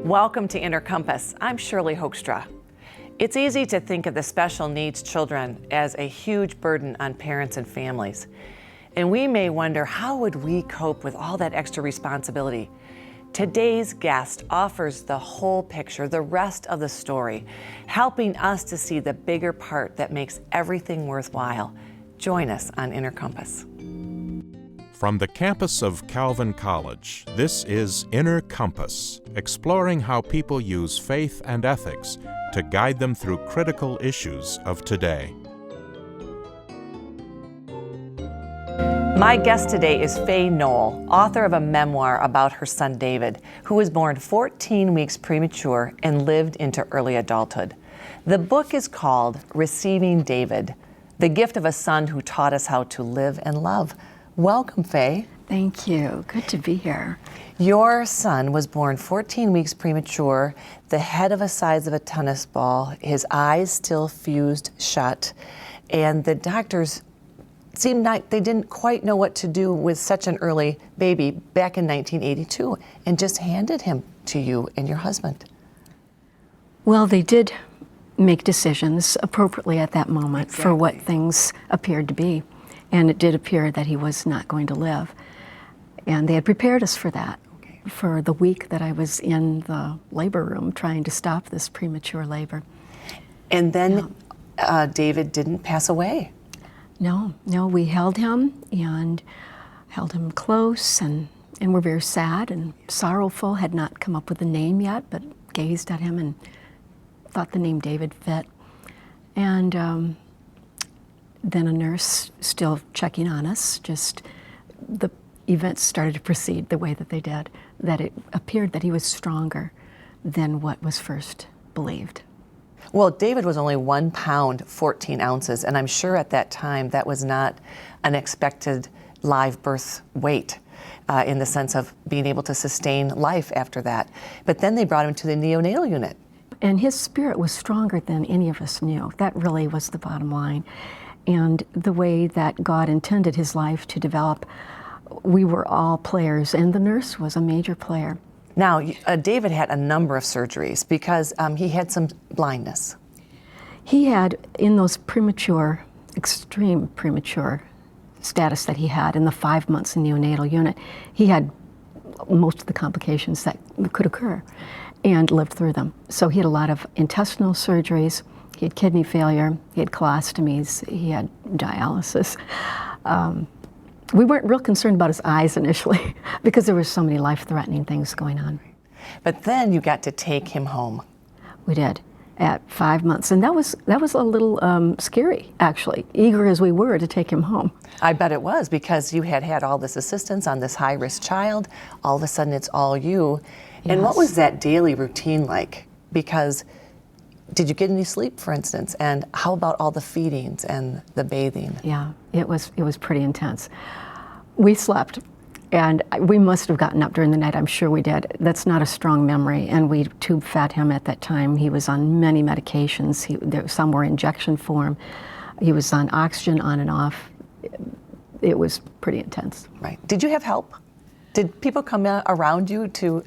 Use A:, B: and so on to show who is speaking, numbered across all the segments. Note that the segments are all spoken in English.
A: Welcome to Inner Compass. I'm Shirley Hoogstra. It's easy to think of the special needs children as a huge burden on parents and families. And we may wonder, how would we cope with all that extra responsibility? Today's guest offers the whole picture, the rest of the story, helping us to see the bigger part that makes everything worthwhile. Join us on Inner Compass.
B: From the campus of Calvin College, this is Inner Compass, exploring how people use faith and ethics to guide them through critical issues of today.
A: My guest today is Faye Knol, author of a memoir about her son David, who was born 14 weeks premature and lived into early adulthood. The book is called Receiving David, the gift of a son who taught us how to live and love. Welcome, Faye.
C: Thank you. Good to be here.
A: Your son was born 14 weeks premature, the head of the size of a tennis ball, his eyes still fused shut, and the doctors seemed like they didn't quite know what to do with such an early baby back in 1982 and just handed him to you and your husband.
C: Well, they did make decisions appropriately at that moment for what things appeared to be. And it did appear that he was not going to live. And they had prepared us for that, for the week that I was in the labor room trying to stop this premature labor.
A: And then David didn't pass away.
C: No, we held him and held him close and were very sad and sorrowful, had not come up with a name yet, but gazed at him and thought the name David fit. And then a nurse still checking on us, just the events started to proceed the way that they did, that it appeared that he was stronger than what was first believed.
A: Well, David was only 1 pound, 14 ounces, and I'm sure at that time that was not an expected live birth weight in the sense of being able to sustain life after that. But then they brought him to the neonatal unit.
C: And his spirit was stronger than any of us knew. That really was the bottom line. And the way that God intended his life to develop, we were all players, and the nurse was a major player.
A: Now, David had a number of surgeries because he had some blindness.
C: He had, in those premature, extreme premature status that he had in the 5 months in neonatal unit, he had most of the complications that could occur and lived through them. So he had a lot of intestinal surgeries. He had kidney failure, he had colostomies, he had dialysis. We weren't real concerned about his eyes initially because there were so many life-threatening things going on.
A: But then you got to take him home.
C: We did, at 5 months. And that was a little scary, actually, eager as we were to take him home.
A: I bet it was, because you had all this assistance on this high-risk child. All of a sudden, it's all you. And
C: Yes.
A: what was that daily routine like? Because did you get any sleep, for instance? And how about all the feedings and the bathing?
C: Yeah, it was pretty intense. We slept, and we must have gotten up during the night. I'm sure we did. That's not a strong memory. And we tube fed him at that time. He was on many medications. Some were injection form. He was on oxygen on and off. It was pretty intense.
A: Right. Did you have help? Did people come around you to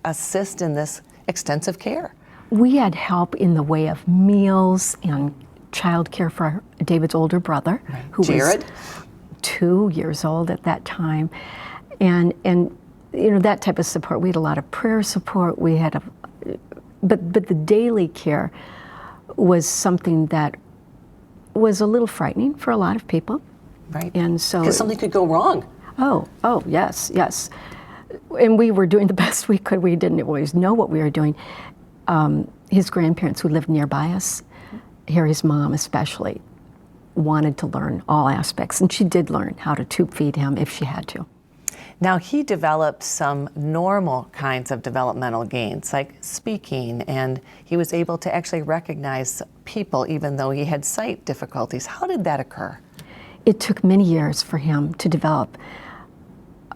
A: assist in this extensive care?
C: We had help in the way of meals and childcare for David's older brother, who
A: Jared?
C: was 2 years old at that time, and you know, that type of support. We had a lot of prayer support. We had but the daily care was something that was a little frightening for a lot of people.
A: Right.
C: And so
A: because something could go wrong.
C: Oh, yes. And we were doing the best we could. We didn't always know what we were doing. His grandparents who lived nearby us, Harry's mom especially, wanted to learn all aspects, and she did learn how to tube feed him if she had to.
A: Now, he developed some normal kinds of developmental gains, like speaking, and he was able to actually recognize people even though he had sight difficulties. How did that occur?
C: It took many years for him to develop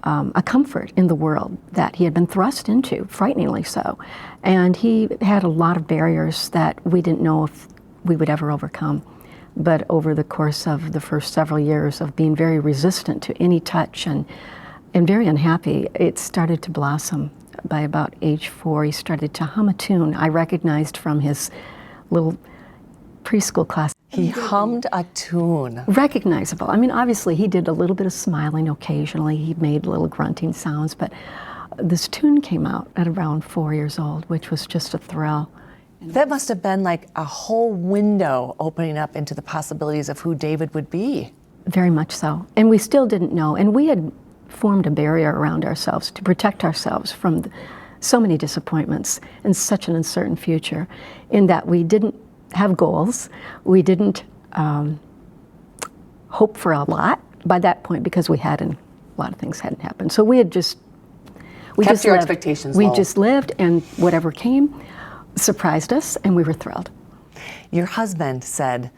C: a comfort in the world that he had been thrust into, frighteningly so. And he had a lot of barriers that we didn't know if we would ever overcome. But over the course of the first several years of being very resistant to any touch and very unhappy, it started to blossom by about age 4, he started to hum a tune I recognized from his little preschool class.
A: He hummed a tune.
C: Recognizable. I mean, obviously, he did a little bit of smiling occasionally. He made little grunting sounds, but this tune came out at around 4 years old, which was just a thrill.
A: That must have been like a whole window opening up into the possibilities of who David would be.
C: Very much so. And we still didn't know. And we had formed a barrier around ourselves to protect ourselves from so many disappointments and such an uncertain future, in that we didn't have goals. We didn't hope for a lot by that point, because a lot of things hadn't happened. So we had just
A: Kept your
C: lived.
A: expectations
C: We
A: low.
C: just lived, and whatever came surprised us, and we were thrilled.
A: Your husband said,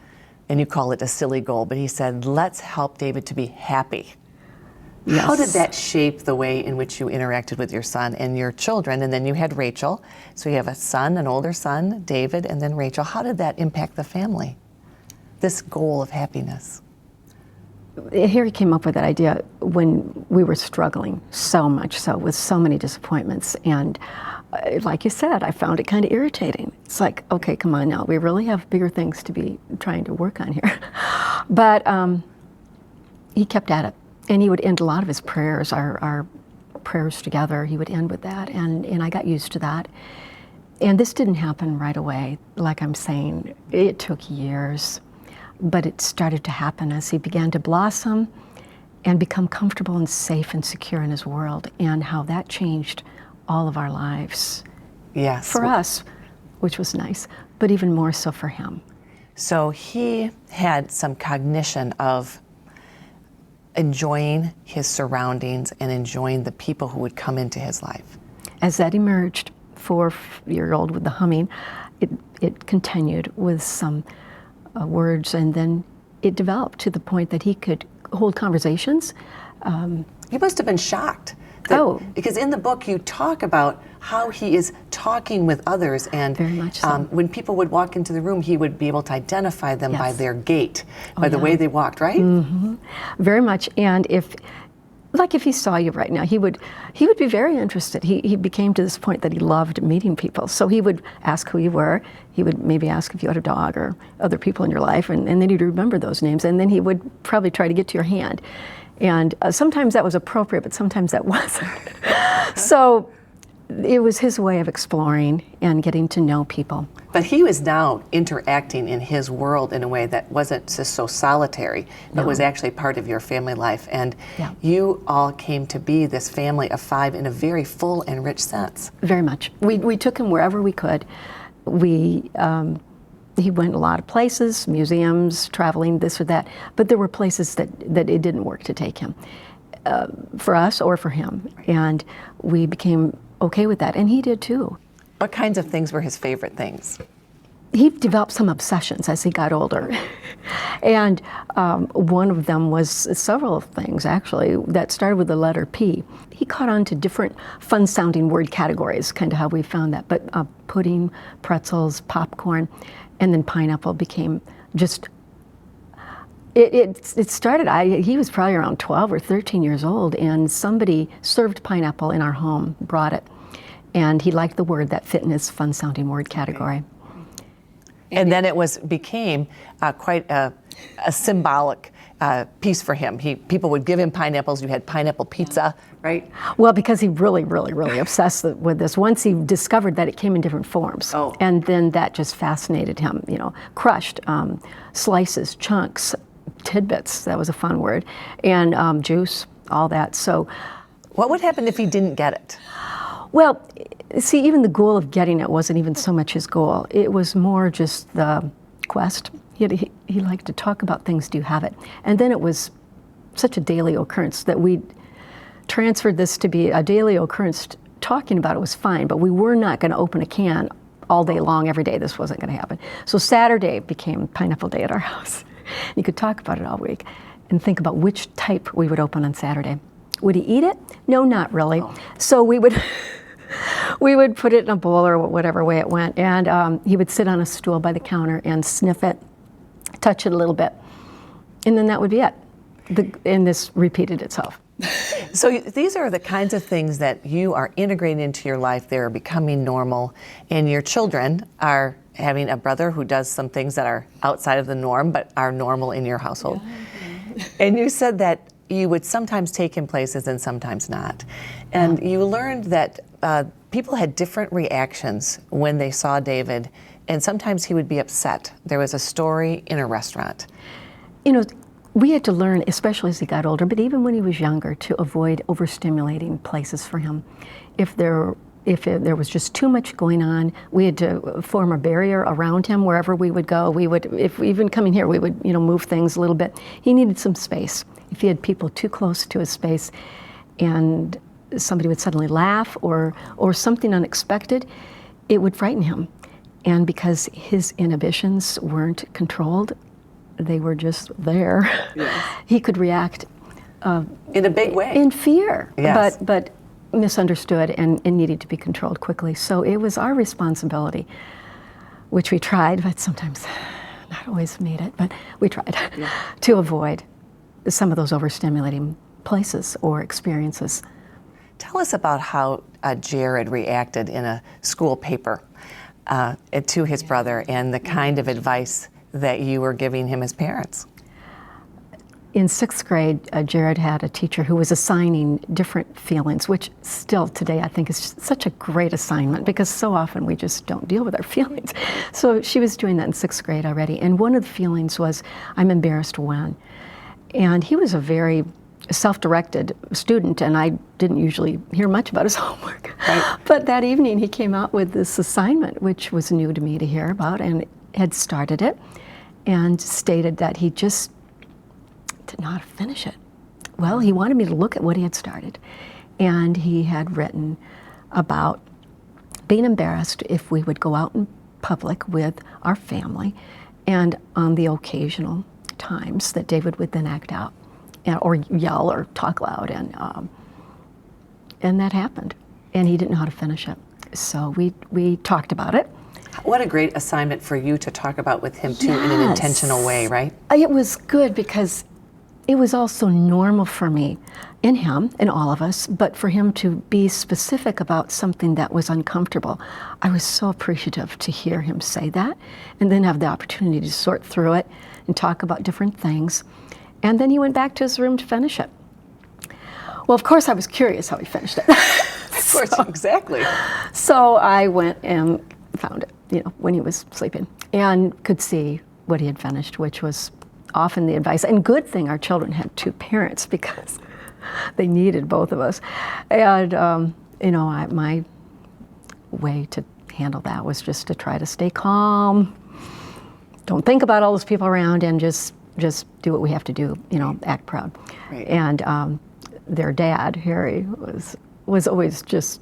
A: and you call it a silly goal, but he said, let's help David to be happy.
C: Yes.
A: How did that shape the way in which you interacted with your son and your children? And then you had Rachel. So you have a son, an older son, David, and then Rachel. How did that impact the family, this goal of happiness?
C: Harry came up with that idea when we were struggling so much so with so many disappointments. And like you said, I found it kind of irritating. It's like, okay, come on now. We really have bigger things to be trying to work on here. But he kept at it. And he would end a lot of his prayers, our prayers together, he would end with that. And I got used to that. And this didn't happen right away. Like I'm saying, it took years. But it started to happen as he began to blossom and become comfortable and safe and secure in his world, and how that changed all of our lives.
A: Yes.
C: For us, which was nice, but even more so for him.
A: So he had some cognition of enjoying his surroundings and enjoying the people who would come into his life.
C: As that emerged, 4-year-old with the humming, it continued with some words, and then it developed to the point that he could hold conversations.
A: He must have been shocked. Because in the book you talk about how he is talking with others, and
C: Very much so.
A: When people would walk into the room, he would be able to identify them by
C: Yes.
A: their gait, by the way they walked, right?
C: Mm-hmm. Very much. And if he saw you right now, he would be very interested. He became to this point that he loved meeting people. So he would ask who you were. He would maybe ask if you had a dog or other people in your life, and then he'd remember those names. And then he would probably try to get to your hand. And sometimes that was appropriate, but sometimes that wasn't. So it was his way of exploring and getting to know people.
A: But he was now interacting in his world in a way that wasn't just so solitary, but was actually part of your family life. And you all came to be this family of 5 in a very full and rich sense.
C: Very much. We took him wherever we could. He went a lot of places, museums, traveling, this or that, but there were places that it didn't work to take him, for us or for him. And we became okay with that, and he did too.
A: What kinds of things were his favorite things?
C: He developed some obsessions as he got older. And one of them was several things, actually, that started with the letter P. He caught on to different fun-sounding word categories, kind of how we found that. But pudding, pretzels, popcorn, and then pineapple became just... It started, he was probably around 12 or 13 years old, and somebody served pineapple in our home, brought it. And he liked the word that fit in his fun-sounding word category.
A: And then it became quite a symbolic piece for him. People would give him pineapples. You had pineapple pizza, right?
C: Well, because he really, really, really obsessed with this. Once he discovered that it came in different forms.
A: Oh.
C: And then that just fascinated him, crushed, slices, chunks, tidbits, that was a fun word, and juice, all that. So,
A: what would happen if he didn't get it?
C: Well, see, even the goal of getting it wasn't even so much his goal. It was more just the quest. He liked to talk about things, do you have it? And then it was such a daily occurrence that we transferred this to be a daily occurrence. Talking about it was fine, but we were not going to open a can all day long, every day. This wasn't going to happen. So Saturday became Pineapple Day at our house. You could talk about it all week and think about which type we would open on Saturday. Would he eat it? No, not really. Oh. So we would put it in a bowl or whatever way it went, and he would sit on a stool by the counter and sniff it, touch it a little bit, and then that would be it. And this repeated itself.
A: So these are the kinds of things that you are integrating into your life. They're becoming normal, and your children are having a brother who does some things that are outside of the norm but are normal in your household. Yeah. And you said that you would sometimes take him places and sometimes not. And you learned that people had different reactions when they saw David, and sometimes he would be upset. There was a story in a restaurant.
C: You know, we had to learn, especially as he got older, but even when he was younger, to avoid overstimulating places for him. If there was just too much going on, we had to form a barrier around him wherever we would go. We would, if even coming here, we would, move things a little bit. He needed some space. If he had people too close to his space and somebody would suddenly laugh or something unexpected, it would frighten him. And because his inhibitions weren't controlled, they were just there. Yes. He could react
A: in a big way.
C: In fear,
A: yes.
C: but misunderstood and needed to be controlled quickly. So it was our responsibility, which we tried, but sometimes not always made it, but we tried to avoid some of those overstimulating places or experiences.
A: Tell us about how Jared reacted in a school paper to his brother and the kind of advice that you were giving him as parents.
C: In 6th grade, Jared had a teacher who was assigning different feelings, which still today I think is such a great assignment because so often we just don't deal with our feelings. So she was doing that in 6th grade already. And one of the feelings was, I'm embarrassed when. And he was a very self-directed student, and I didn't usually hear much about his homework. Right. But that evening he came out with this assignment, which was new to me to hear about, and had started it and stated that he just did not finish it. Well, he wanted me to look at what he had started, and he had written about being embarrassed if we would go out in public with our family, and on the occasional times that David would then act out or yell or talk loud, and that happened, and he didn't know how to finish it. So we talked about it.
A: What a great assignment for you to talk about with him too, in an intentional way, right?
C: It was good because it was also normal for me, in him, in all of us, but for him to be specific about something that was uncomfortable. I was so appreciative to hear him say that, and then have the opportunity to sort through it and talk about different things. And then he went back to his room to finish it. Well, of course, I was curious how he finished it.
A: Of course, exactly.
C: So I went and found it, when he was sleeping, and could see what he had finished, which was often the advice. And good thing our children had 2 parents because they needed both of us. And, my way to handle that was just to try to stay calm, don't think about all those people around, and just do what we have to do, act proud.
A: Right.
C: And their dad, Harry, was always just,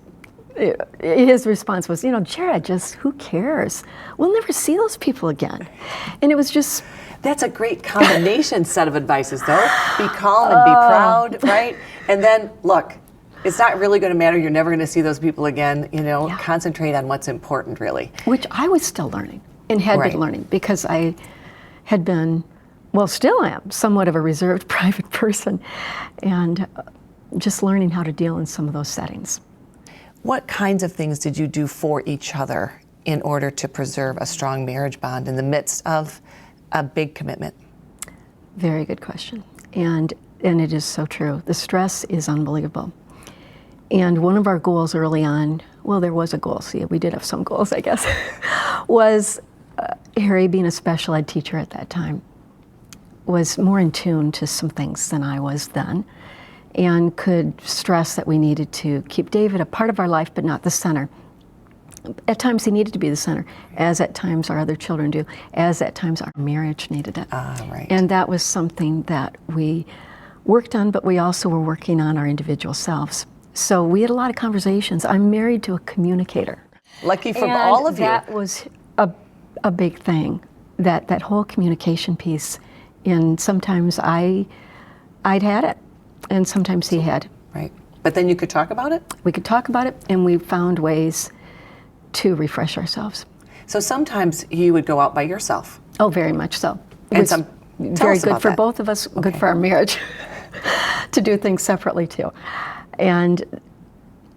C: his response was, Jared, just who cares? We'll never see those people again. And it was just...
A: That's a great combination set of advices, though. Be calm and be proud, right? And then, look, it's not really going to matter. You're never going to see those people again. Concentrate on what's important, really.
C: Which I was still learning and had been learning because I had been, well, still am, somewhat of a reserved private person, and just learning how to deal in some of those settings.
A: What kinds of things did you do for each other in order to preserve a strong marriage bond in the midst of a big commitment?
C: Very good question. And it is so true. The stress is unbelievable. And one of our goals early on, well, there was a goal, see, we did have some goals, I guess, was Harry, being a special ed teacher at that time, was more in tune to some things than I was then, and could stress that we needed to keep David a part of our life, but not the center. At times he needed to be the center, as at times our other children do, as at times our marriage needed it.
A: Right.
C: And that was something that we worked on, but we also were working on our individual selves. So we had a lot of conversations. I'm married to a communicator.
A: Lucky for all of you.
C: That was a big thing, that whole communication piece. And sometimes I'd had it, and sometimes he had.
A: Right. But then you could talk about it?
C: We could talk about it, and we found ways to refresh ourselves.
A: So sometimes you would go out by yourself.
C: Oh, very much so.
A: And
C: very good for both of us, good for our marriage. to do things separately too. And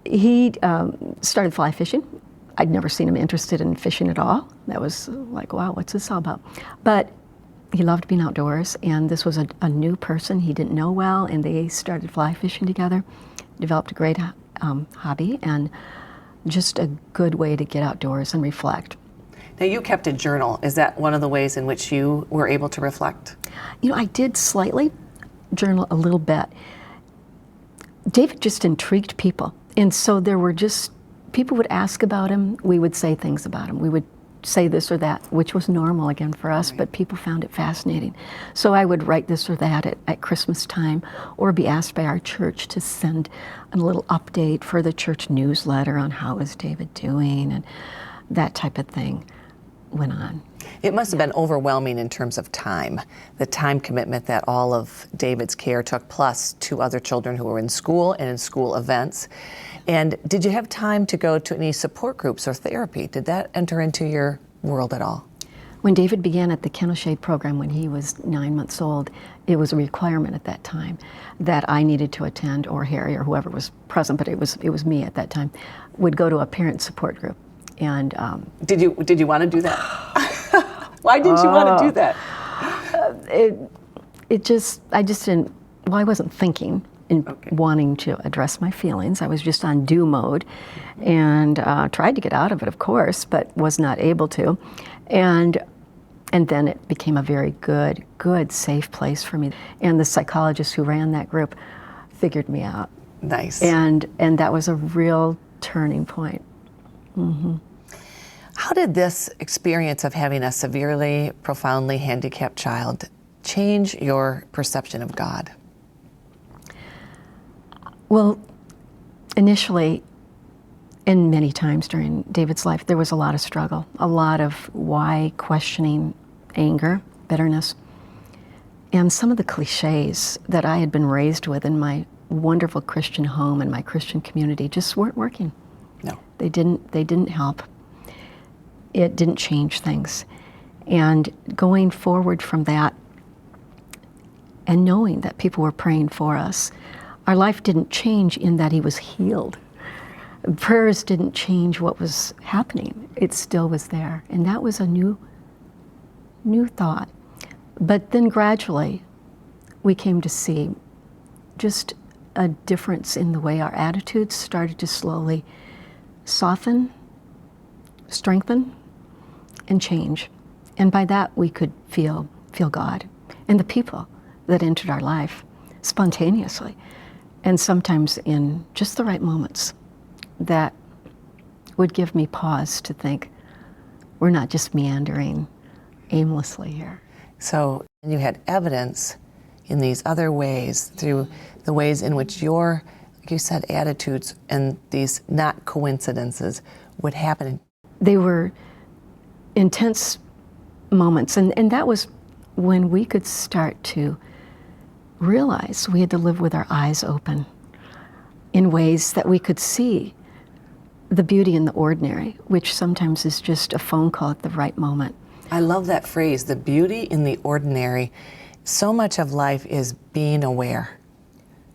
C: he started fly fishing. I'd never seen him interested in fishing at all. That was like, wow, what's this all about? But he loved being outdoors, and this was a new person he didn't know well, and they started fly fishing together, developed a great hobby, and just a good way to get outdoors and reflect.
A: Now, you kept a journal. Is that one of the ways in which you were able to reflect?
C: You know, I did slightly journal a little bit. David just intrigued people, and so there were just, people would ask about him, we would say things about him. We would say this or that, which was normal again for us, but people found it fascinating. So I would write this or that at Christmas time, or be asked by our church to send a little update for the church newsletter on how is David doing, and that type of thing went on.
A: It must have been overwhelming in terms of time, the time commitment that all of David's care took, plus 2 other children who were in school and in school events. And did you have time to go to any support groups or therapy? Did that enter into your world at all?
C: When David began at the Kennel Shade program when he was 9 months old, it was a requirement at that time that I needed to attend, or Harry, or whoever was present, but it was me at that time, would go to a parent support group. And
A: did you want to do that? Why didn't you want to do that?
C: I just didn't, well, I wasn't thinking in wanting to address my feelings. I was just on do mode, and tried to get out of it, of course, but was not able to. And then it became a very good, safe place for me. And the psychologist who ran that group figured me out.
A: Nice.
C: And that was a real turning point. Mm-hmm.
A: How did this experience of having a severely, profoundly handicapped child change your perception of God?
C: Well, initially, and many times during David's life, there was a lot of struggle, a lot of why, questioning, anger, bitterness, and some of the cliches that I had been raised with in my wonderful Christian home and my Christian community just weren't working.
A: No.
C: They didn't help. It didn't change things. And going forward from that, and knowing that people were praying for us, our life didn't change in that he was healed. Prayers didn't change what was happening. It still was there. And that was a new thought. But then gradually, we came to see just a difference in the way our attitudes started to slowly soften, strengthen, and change. And by that, we could feel God and the people that entered our life spontaneously, and sometimes in just the right moments that would give me pause to think, we're not just meandering aimlessly here.
A: So you had evidence in these other ways, through the ways in which your, like you said, attitudes and these not coincidences would happen.
C: They were intense moments, and that was when we could start to realize we had to live with our eyes open in ways that we could see the beauty in the ordinary, which sometimes is just a phone call at the right moment.
A: I love that phrase, the beauty in the ordinary. So much of life is being aware,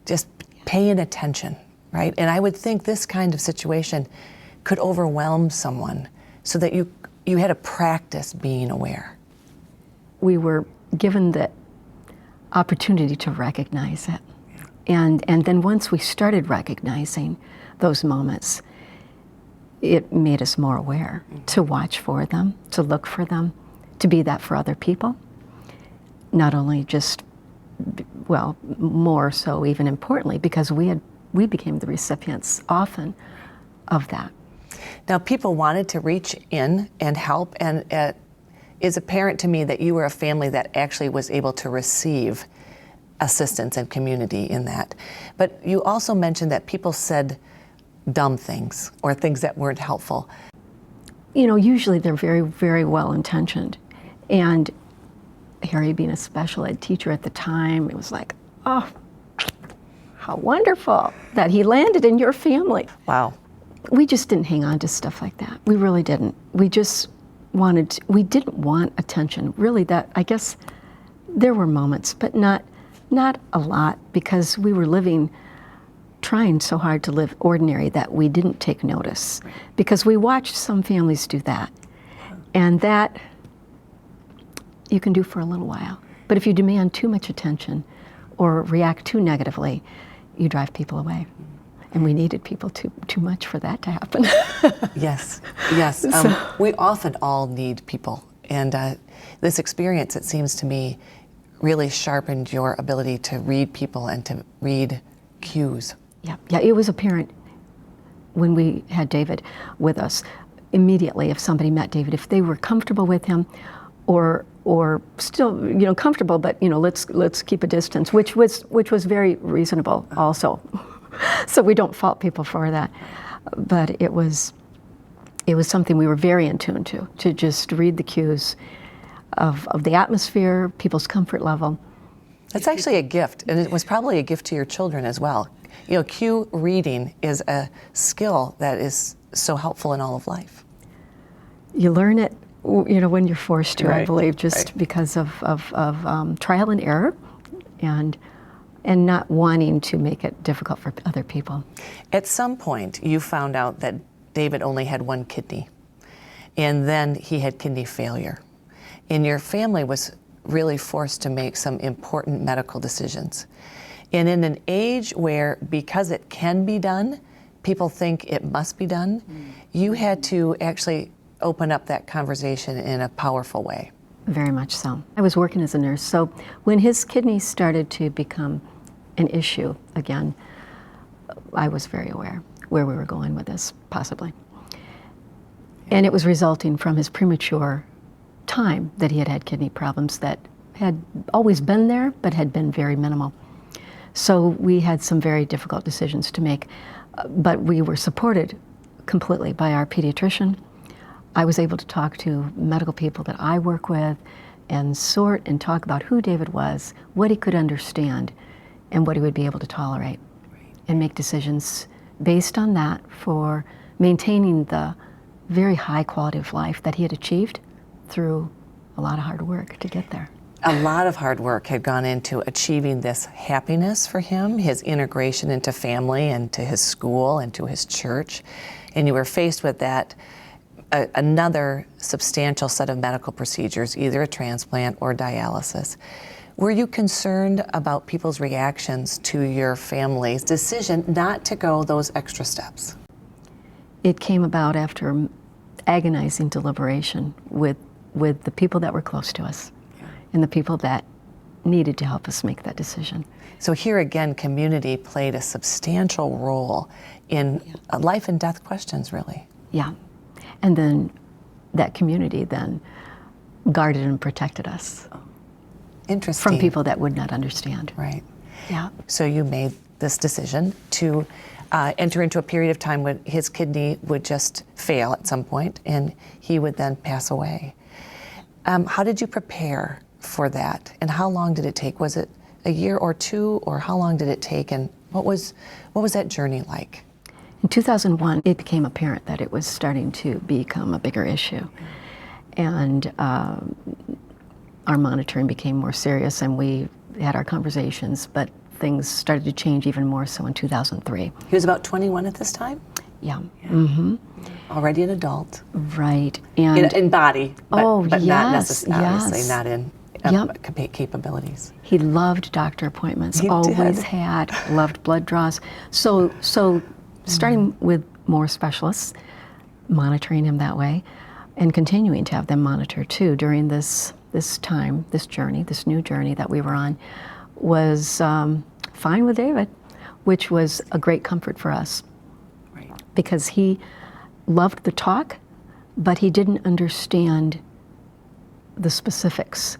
A: just paying attention, right? And I would think this kind of situation could overwhelm someone, so that you had to practice being aware.
C: We were given the opportunity to recognize it. And then once we started recognizing those moments, it made us more aware to watch for them, to look for them, to be that for other people. Not only just, well, more so even importantly, because we became the recipients often of that.
A: Now, people wanted to reach in and help, and it is apparent to me that you were a family that actually was able to receive assistance and community in that. But you also mentioned that people said dumb things or things that weren't helpful.
C: You know, usually they're very, very well intentioned. And Harry, being a special ed teacher at the time, it was like, oh, how wonderful that he landed in your family.
A: Wow.
C: We just didn't hang on to stuff like that. We really didn't. We just we didn't want attention. Really, that, I guess there were moments, but not Not a lot, because we were trying so hard to live ordinary that we didn't take notice. Because we watched some families do that. And that you can do for a little while. But if you demand too much attention or react too negatively, you drive people away. And we needed people too much for that to happen.
A: Yes. We often all need people. And this experience, it seems to me, really sharpened your ability to read people and to read cues.
C: Yeah, it was apparent when we had David with us, immediately if somebody met David, if they were comfortable with him or still, comfortable, but, let's keep a distance, which was very reasonable also. So we don't fault people for that. But it was something we were very in tune to just read the cues of the atmosphere, people's comfort level.
A: That's actually a gift, and it was probably a gift to your children as well. Cue reading is a skill that is so helpful in all of life.
C: You learn it, when you're forced to,
A: Right.
C: I believe, just because of trial and error, and not wanting to make it difficult for other people.
A: At some point, you found out that David only had one kidney, and then he had kidney failure. And your family was really forced to make some important medical decisions. And in an age where, because it can be done, people think it must be done, you had to actually open up that conversation in a powerful way.
C: Very much so. I was working as a nurse, so when his kidneys started to become an issue again, I was very aware where we were going with this, possibly. And it was resulting from his premature time that he had kidney problems that had always been there, but had been very minimal. So we had some very difficult decisions to make, but we were supported completely by our pediatrician. I was able to talk to medical people that I work with and sort and talk about who David was, what he could understand, and what he would be able to tolerate, and make decisions based on that for maintaining the very high quality of life that he had achieved through a lot of hard work to get there.
A: A lot of hard work had gone into achieving this happiness for him, his integration into family and to his school and to his church. And you were faced with that, another substantial set of medical procedures, either a transplant or dialysis. Were you concerned about people's reactions to your family's decision not to go those extra steps?
C: It came about after agonizing deliberation with the people that were close to us and the people that needed to help us make that decision.
A: So here again, community played a substantial role in life and death questions, really.
C: Yeah. And then that community then guarded and protected us.
A: Interesting.
C: From people that would not understand.
A: Right.
C: Yeah.
A: So you made this decision to enter into a period of time when his kidney would just fail at some point and he would then pass away. How did you prepare for that, and how long did it take? Was it a year or two, or how long did it take, and what was that journey like?
C: In 2001, it became apparent that it was starting to become a bigger issue, and our monitoring became more serious, and we had our conversations, but things started to change even more so in 2003.
A: He was about 21 at this time?
C: Yeah.
A: Mm-hmm. Already an adult.
C: Right. And
A: in body, but
C: yes,
A: not necessarily, obviously not in capabilities.
C: He loved doctor appointments, always had, loved blood draws. So starting with more specialists, monitoring him that way, and continuing to have them monitor too during this time, this journey, this new journey that we were on, was fine with David, which was a great comfort for us.
A: Right.
C: Because he loved the talk, but he didn't understand the specifics.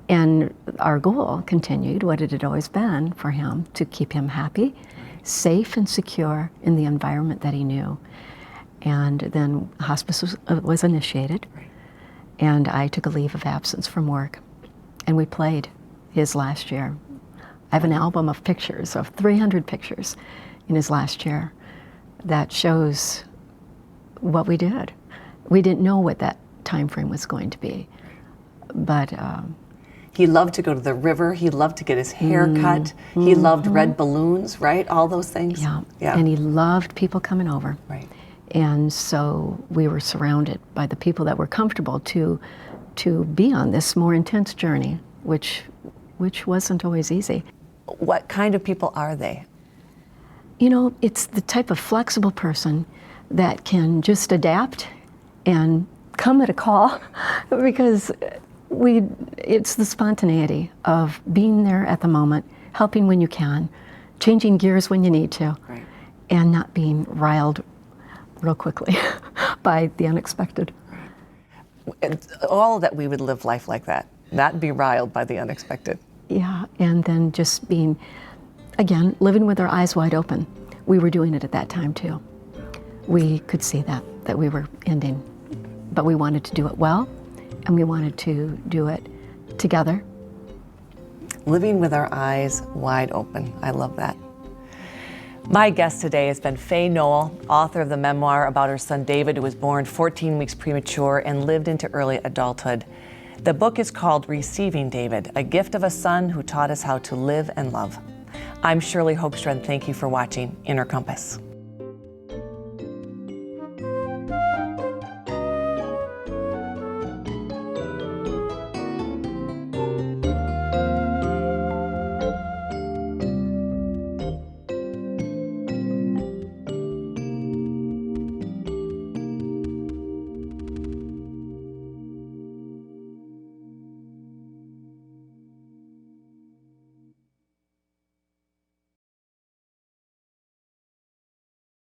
C: And our goal continued, what it had always been for him, to keep him happy, safe and secure in the environment that he knew. And then hospice was initiated, and I took a leave of absence from work, and we played his last year. I have an album of pictures, of 300 pictures in his last year that shows what we did. We didn't know what that time frame was going to be, but
A: He loved to go to the river. He loved to get his hair cut. He loved red balloons, right? All those things.
C: Yeah. And he loved people coming over.
A: Right.
C: And so we were surrounded by the people that were comfortable to be on this more intense journey, which wasn't always easy.
A: What kind of people are they?
C: You know, it's the type of flexible person that can just adapt and come at a call because it's the spontaneity of being there at the moment, helping when you can, changing gears when you need to,
A: right.
C: and not being riled real quickly by the unexpected.
A: All that we would live life like that, not be riled by the unexpected.
C: Yeah, and then just being, again, living with our eyes wide open. We were doing it at that time too. We could see that we were ending, but we wanted to do it well, and we wanted to do it together.
A: Living with our eyes wide open. I love that. My guest today has been Faye Knol, author of the memoir about her son David, who was born 14 weeks premature and lived into early adulthood. The book is called Receiving David, a gift of a son who taught us how to live and love. I'm Shirley Hoogstra, and thank you for watching Inner Compass.